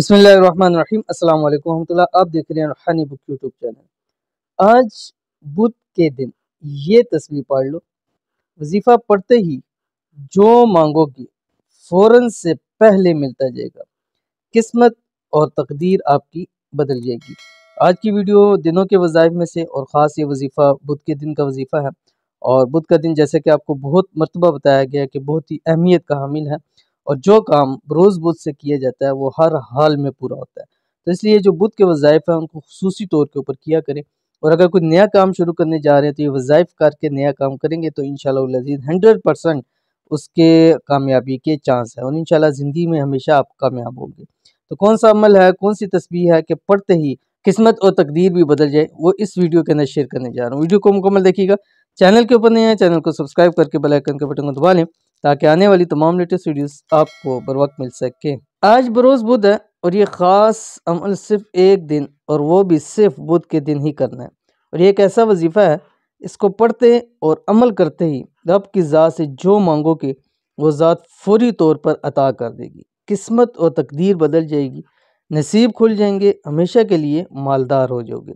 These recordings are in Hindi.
बिस्मिल्लाहिर्रहमानिर्रहीम अस्सलाम वालेकुम रहमतुल्लाह। आप देख रहे हैं रूहानी बुक यूट्यूब चैनल। आज बुध के दिन ये तस्वीर पढ़ लो, वजीफा पढ़ते ही जो मांगोगी फौरन से पहले मिलता जाएगा, किस्मत और तकदीर आपकी बदल जाएगी। आज की वीडियो दिनों के वज़ाइफ में से और ख़ास ये वजीफ़ा बुध के दिन का वजीफ़ा है। और बुध का दिन जैसे कि आपको बहुत मरतबा बताया गया है कि बहुत ही अहमियत का हामिल है और जो काम रोज़ बुध से किया जाता है वो हर हाल में पूरा होता है। तो इसलिए जो बुध के वज़ाइफ हैं उनको खुसूसी तौर के ऊपर किया करें। और अगर कोई नया काम शुरू करने जा रहे हैं तो ये वज़ाइफ करके नया काम करेंगे तो इंशाअल्लाह अज़ीज़ 100% उसके कामयाबी के चांस है और इंशाअल्लाह ज़िंदगी में हमेशा आप कामयाब होंगे। तो कौन सा अमल है, कौन सी तस्बीह है कि पढ़ते ही किस्मत और तकदीर भी बदल जाए, वो इस वीडियो के अंदर शेयर करने जा रहा हूँ। वीडियो को मुकम्मल देखिएगा। चैनल के ऊपर नहीं है, चैनल को सब्सक्राइब करके बेल आइकन के बटन को दबा लें ताकि आने वाली तमाम लेटेस्ट वीडियोस आपको बर वक्त मिल सके। आज बरोज़ बुध है और ये ख़ास अमल सिर्फ एक दिन और वो भी सिर्फ बुध के दिन ही करना है। और ये एक ऐसा वजीफ़ा है, इसको पढ़ते और अमल करते ही रब की ज़ात से जो मांगोगे वो ज़ात फौरी तौर पर अता कर देगी। किस्मत और तकदीर बदल जाएगी, नसीब खुल जाएंगे, हमेशा के लिए मालदार हो जाओगे।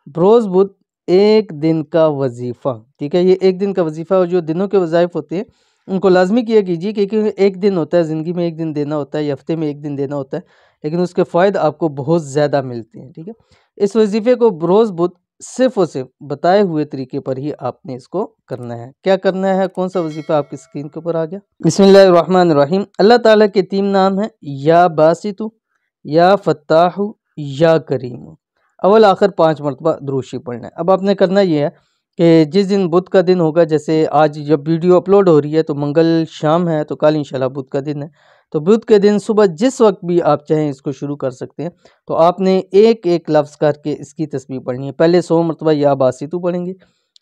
बरोज़ बुध एक दिन का वजीफ़ा, ठीक है, ये एक दिन का वजीफ़ा और जो दिनों के वज़ाइफ होते हैं उनको लाजमी किया कीजिए क्योंकि एक दिन होता है, ज़िंदगी में एक दिन देना होता है या हफ्ते में एक दिन देना होता है, लेकिन उसके फ़ायदे आपको बहुत ज़्यादा मिलते हैं। ठीक है, इस वजीफ़े को बरोज़ बुध सिर्फ और सिर्फ बताए हुए तरीके पर ही आपने इसको करना है। क्या करना है, कौन सा वजीफ़ा आपकी स्क्रीन के ऊपर आ गया। बिस्मिल्लाहिर्रहमानिर्रहीम। अल्लाह ताला के 3 नाम है, या बासितु, या फत्ताहु, या करीम। अव्वल आखिर 5 मरतबा दुरूद शरीफ पढ़ना है। अब आपने करना ये है कि जिस दिन बुध का दिन होगा, जैसे आज जब वीडियो अपलोड हो रही है तो मंगल शाम है, तो कल इंशाल्लाह बुध का दिन है। तो बुध के दिन सुबह जिस वक्त भी आप चाहें इसको शुरू कर सकते हैं। तो आपने एक एक लफ्ज़ करके इसकी तस्बीह पढ़नी है। पहले 100 मरतबा या बासितु पढ़ेंगे,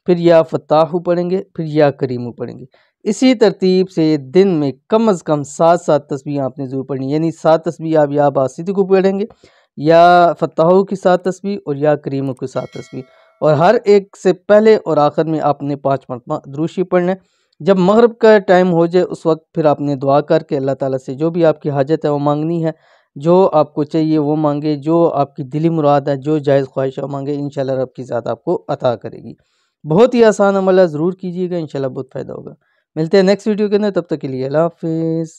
फिर या फत्ताहु पढ़ेंगे, फिर या करीमु पढ़ेंगे। इसी तरतीब से दिन में कम अज़ कम 7-7 तस्बीह आपने ज़रूर पढ़नी है। यानी 7 तस्बीह आप या बासितु को पढ़ेंगे, या फत्ताहु की 7 तस्बीह और या करीमु की 7 तस्बीह। और हर एक से पहले और आखिर में आपने 5 मरतबा दुरूद शरीफ पढ़ना है। जब मगरिब का टाइम हो जाए उस वक्त फिर आपने दुआ करके अल्लाह ताला से जो भी आपकी हाजत है वो मांगनी है, जो आपको चाहिए वो मांगे, जो आपकी दिली मुराद है, जो जायज़ ख्वाहिश है वो मांगे, इंशाल्लाह रब की ज़ात आपको अता करेगी। बहुत ही आसान अमल है, ज़रूर कीजिएगा, इंशाल्लाह बहुत फ़ायदा होगा। मिलते हैं नेक्स्ट वीडियो के अंदर, तब तक के लिए अल्लाह हाफ़िज़।